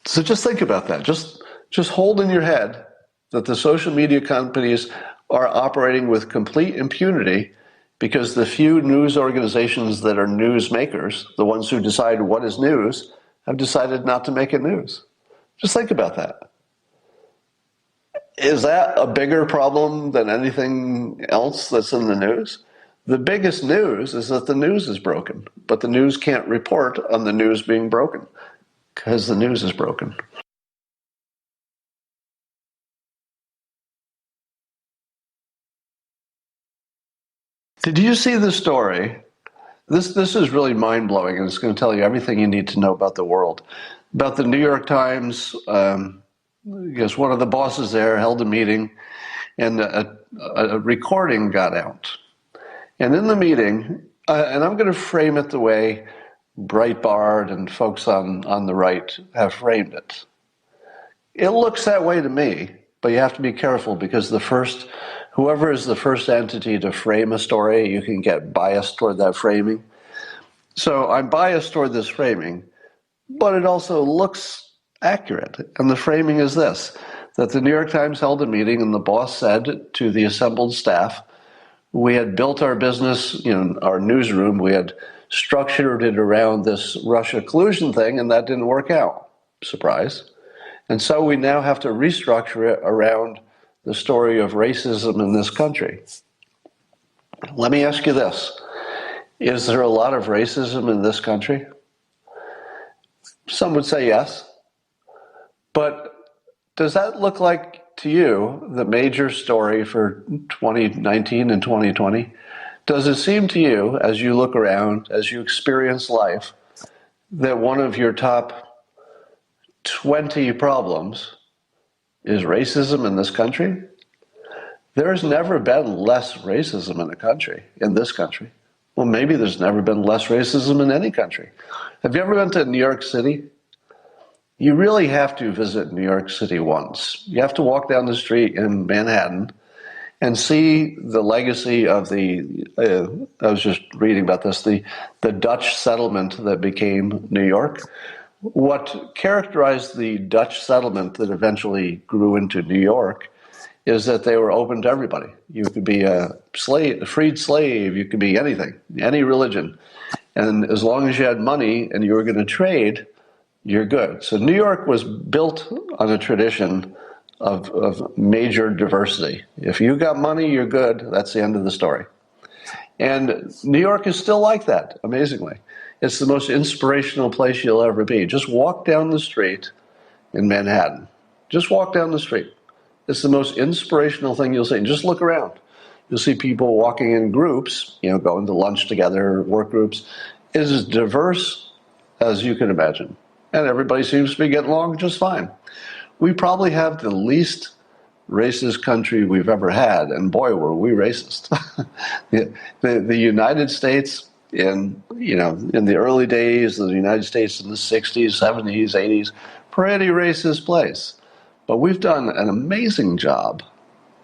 So just think about that. Just hold in your head that the social media companies are operating with complete impunity because the few news organizations that are news makers, the ones who decide what is news, have decided not to make it news. Just think about that. Is that a bigger problem than anything else that's in the news? The biggest news is that the news is broken, but the news can't report on the news being broken because the news is broken. Did you see the story? This is really mind blowing, and it's going to tell you everything you need to know about the world. About the New York Times, I guess one of the bosses there held a meeting, and a recording got out. And in the meeting, and I'm going to frame it the way Breitbart and folks on the right have framed it. It looks that way to me, but you have to be careful because whoever is the first entity to frame a story, you can get biased toward that framing. So I'm biased toward this framing, but it also looks accurate. And the framing is this, that the New York Times held a meeting and the boss said to the assembled staff, we had built our business, our newsroom, we had structured it around this Russia collusion thing, and that didn't work out. Surprise. And so we now have to restructure it around the story of racism in this country. Let me ask you this. Is there a lot of racism in this country? Some would say yes. But does that look like to you the major story for 2019 and 2020? Does it seem to you, as you look around, as you experience life, that one of your top 20 problems is racism in this country? There's never been less racism in this country. Well, maybe there's never been less racism in any country. Have you ever been to New York City? You really have to visit New York City once. You have to walk down the street in Manhattan and see the legacy of I was just reading about this, the Dutch settlement that became New York. What characterized the Dutch settlement that eventually grew into New York is that they were open to everybody. You could be a freed slave, you could be anything, any religion. And as long as you had money and you were going to trade, you're good. So New York was built on a tradition of major diversity. If you got money, you're good. That's the end of the story. And New York is still like that, amazingly. It's the most inspirational place you'll ever be. Just walk down the street in Manhattan. Just walk down the street. It's the most inspirational thing you'll see. And just look around. You'll see people walking in groups, going to lunch together, work groups. It's as diverse as you can imagine. And everybody seems to be getting along just fine. We probably have the least racist country we've ever had, and boy, were we racist. the United States in the early days of the United States in the 60s, 70s, 80s, pretty racist place. But we've done an amazing job,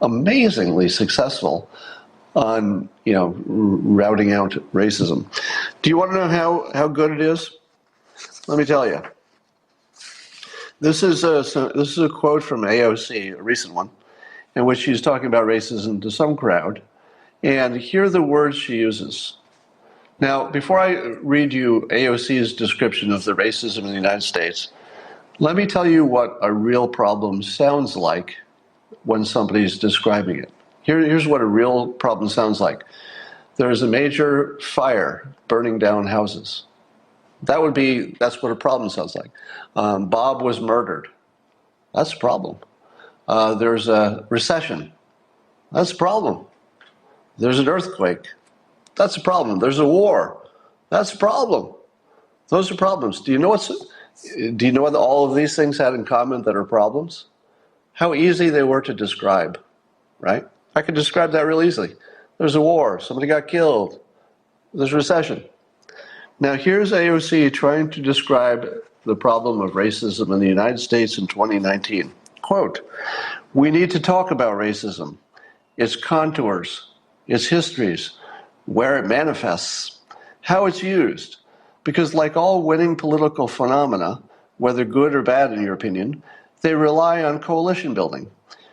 amazingly successful on routing out racism. Do you want to know how good it is? Let me tell you. This is a quote from AOC, a recent one, in which she's talking about racism to some crowd. And here are the words she uses. Now, before I read you AOC's description of the racism in the United States, let me tell you what a real problem sounds like when somebody's describing it. Here's what a real problem sounds like. There's a major fire burning down houses. That's what a problem sounds like. Bob was murdered. That's a problem. There's a recession. That's a problem. There's an earthquake. That's a problem. There's a war. That's a problem. Those are problems. Do you know what all of these things had in common that are problems? How easy they were to describe, right? I could describe that real easily. There's a war. Somebody got killed. There's a recession. Now, here's AOC trying to describe the problem of racism in the United States in 2019. Quote, we need to talk about racism, its contours, its histories, where it manifests, how it's used. Because like all winning political phenomena, whether good or bad in your opinion, they rely on coalition building.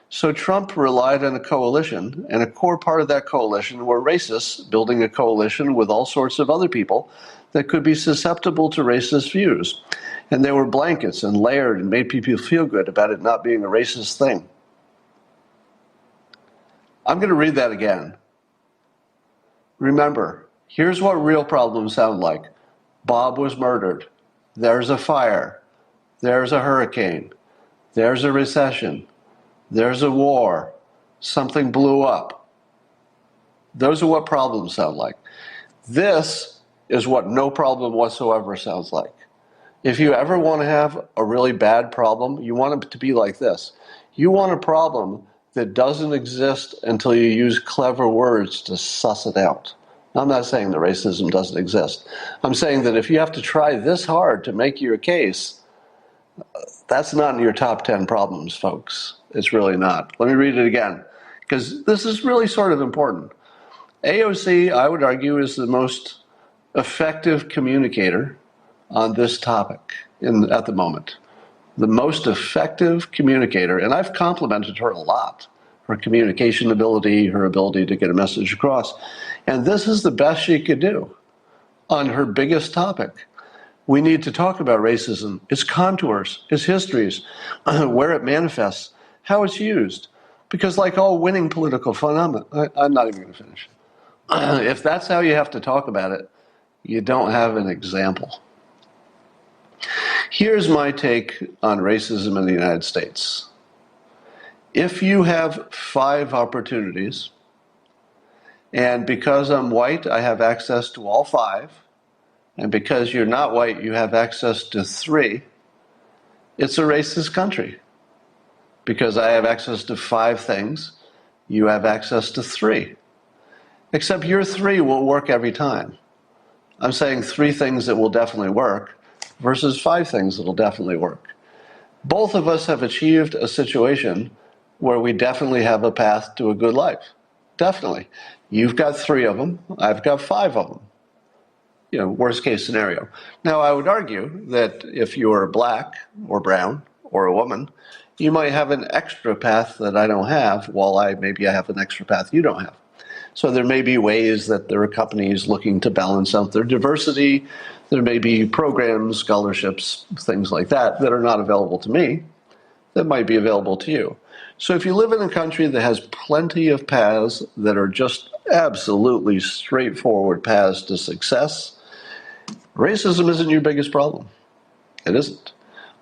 So Trump relied on a coalition, and a core part of that coalition were racists building a coalition with all sorts of other people that could be susceptible to racist views. And they were blankets and layered and made people feel good about it not being a racist thing. I'm going to read that again. Remember, here's what real problems sound like. Bob was murdered. There's a fire. There's a hurricane. There's a recession. There's a war. Something blew up. Those are what problems sound like. This is what no problem whatsoever sounds like. If you ever want to have a really bad problem, you want it to be like this. You want a problem that doesn't exist until you use clever words to suss it out. I'm not saying that racism doesn't exist. I'm saying that if you have to try this hard to make your case, that's not in your top 10 problems, folks. It's really not. Let me read it again, because this is really sort of important. AOC, I would argue, is the most effective communicator on this topic at the moment. The most effective communicator, and I've complimented her a lot, her communication ability, her ability to get a message across. And this is the best she could do on her biggest topic. We need to talk about racism, its contours, its histories, where it manifests, how it's used. Because like all winning political phenomena, I'm not even going to finish. If that's how you have to talk about it, you don't have an example. Here's my take on racism in the United States. If you have 5 opportunities, and because I'm white, I have access to all 5, and because you're not white, you have access to 3, it's a racist country. Because I have access to 5 things, you have access to 3. Except your 3 will work every time. I'm saying 3 things that will definitely work versus 5 things that will definitely work. Both of us have achieved a situation where we definitely have a path to a good life. Definitely. You've got 3 of them. I've got 5 of them. You know, worst case scenario. Now, I would argue that if you're black or brown or a woman, you might have an extra path that I don't have, while maybe I have an extra path you don't have. So there may be ways that there are companies looking to balance out their diversity. There may be programs, scholarships, things like that that are not available to me that might be available to you. So if you live in a country that has plenty of paths that are just absolutely straightforward paths to success, racism isn't your biggest problem. It isn't.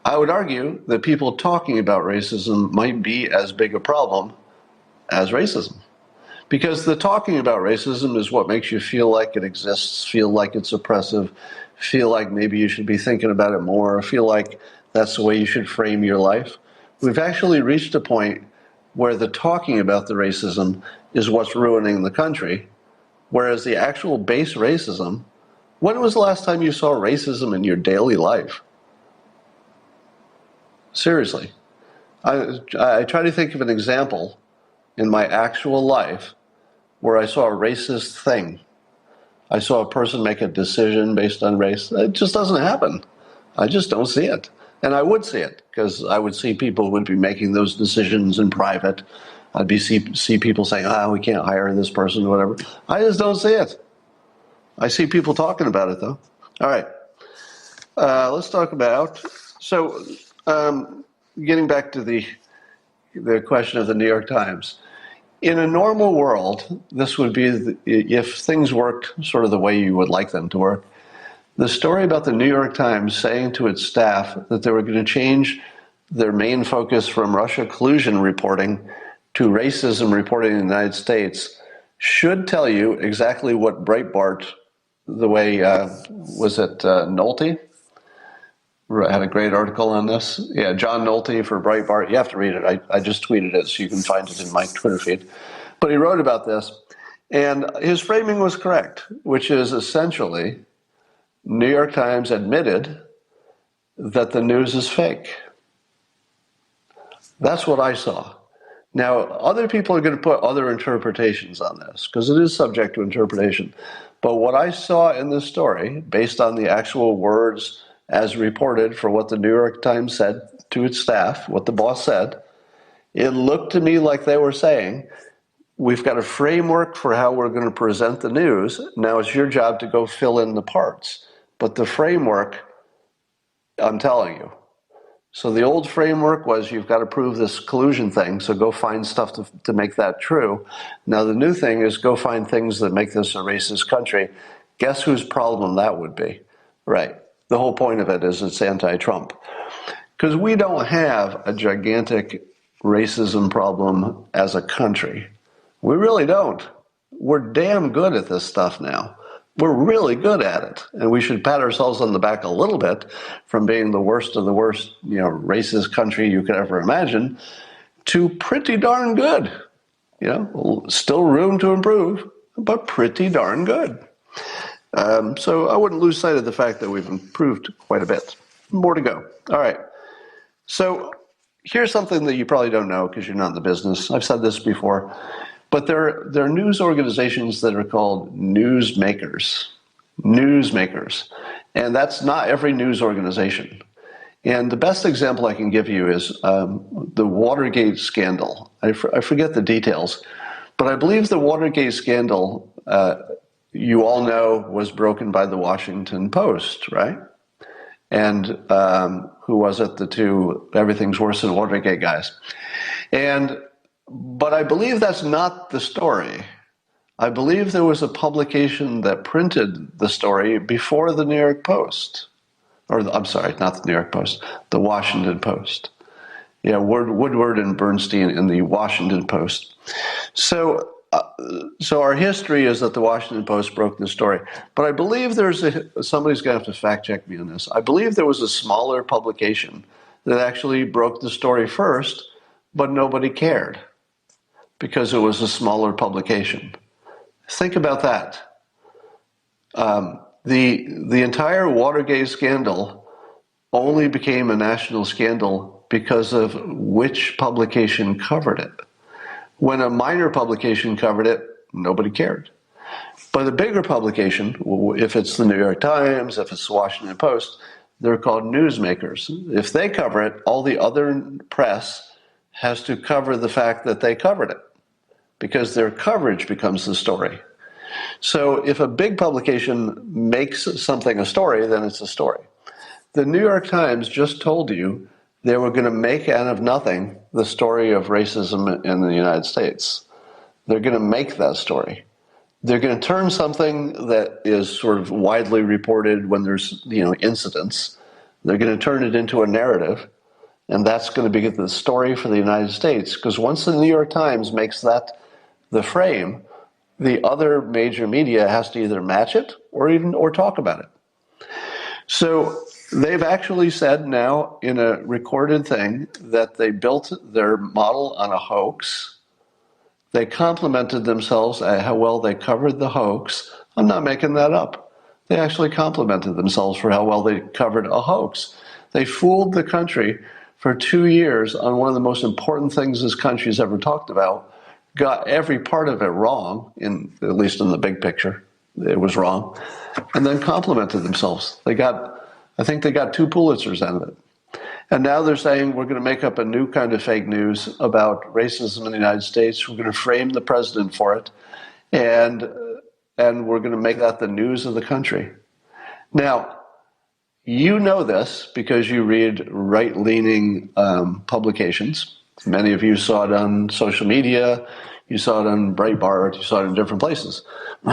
I would argue that people talking about racism might be as big a problem as racism. Because the talking about racism is what makes you feel like it exists, feel like it's oppressive, feel like maybe you should be thinking about it more, feel like that's the way you should frame your life. We've actually reached a point where the talking about the racism is what's ruining the country, whereas the actual base racism, when was the last time you saw racism in your daily life? Seriously. I try to think of an example in my actual life where I saw a racist thing. I saw a person make a decision based on race. It just doesn't happen. I just don't see it. And I would see it, because I would see people who would be making those decisions in private. I'd see people saying, we can't hire this person or whatever. I just don't see it. I see people talking about it, though. All right. Let's talk about, getting back to the question of the New York Times. In a normal world, this would be, if things worked sort of the way you would like them to work, the story about the New York Times saying to its staff that they were going to change their main focus from Russia collusion reporting to racism reporting in the United States should tell you exactly what Breitbart, the way, Nolte? Had a great article on this. Yeah, John Nolte for Breitbart. You have to read it. I just tweeted it, so you can find it in my Twitter feed. But he wrote about this, and his framing was correct, which is essentially New York Times admitted that the news is fake. That's what I saw. Now, other people are going to put other interpretations on this, because it is subject to interpretation. But what I saw in this story, based on the actual words as reported for what the New York Times said to its staff, what the boss said, it looked to me like they were saying, we've got a framework for how we're going to present the news. Now it's your job to go fill in the parts. But the framework, I'm telling you. So the old framework was you've got to prove this collusion thing, so go find stuff to make that true. Now the new thing is go find things that make this a racist country. Guess whose problem that would be? Right. The whole point of it is it's anti-Trump. Because we don't have a gigantic racism problem as a country. We really don't. We're damn good at this stuff now. We're really good at it. And we should pat ourselves on the back a little bit from being the worst of the worst, racist country you could ever imagine to pretty darn good. Still room to improve, but pretty darn good. So I wouldn't lose sight of the fact that we've improved quite a bit. More to go. All right. So here's something that you probably don't know because you're not in the business. I've said this before. But there are news organizations that are called newsmakers. Newsmakers. And that's not every news organization. And the best example I can give you is the Watergate scandal. I forget the details. But I believe the Watergate scandal, you all know, was broken by the Washington Post, right? And who was it? The two Everything's Worse Than Watergate guys. But I believe that's not the story. I believe there was a publication that printed the story before the New York Post. I'm sorry, not the New York Post, the Washington Post. Yeah, Woodward and Bernstein in the Washington Post. So our history is that the Washington Post broke the story. But I believe somebody's going to have to fact check me on this. I believe there was a smaller publication that actually broke the story first, but nobody cared because it was a smaller publication. Think about that. The entire Watergate scandal only became a national scandal because of which publication covered it. When a minor publication covered it, nobody cared. But a bigger publication, if it's the New York Times, if it's the Washington Post, they're called newsmakers. If they cover it, all the other press has to cover the fact that they covered it, because their coverage becomes the story. So if a big publication makes something a story, then it's a story. The New York Times just told you they were going to make out of nothing the story of racism in the United States. They're going to make that story. They're going to turn something that is sort of widely reported when there's incidents. They're going to turn it into a narrative. And that's going to be the story for the United States. Because once the New York Times makes that the frame, the other major media has to either match it or talk about it. So they've actually said now in a recorded thing that they built their model on a hoax. They complimented themselves at how well they covered the hoax. I'm not making that up. They actually complimented themselves for how well they covered a hoax. They fooled the country for 2 years on one of the most important things this country's ever talked about, got every part of it wrong, at least in the big picture. It was wrong. And then complimented themselves. I think they got 2 Pulitzers out of it. And now they're saying we're going to make up a new kind of fake news about racism in the United States. We're going to frame the president for it. And we're going to make that the news of the country. Now, you know this because you read right-leaning publications. Many of you saw it on social media. You saw it on Breitbart. You saw it in different places.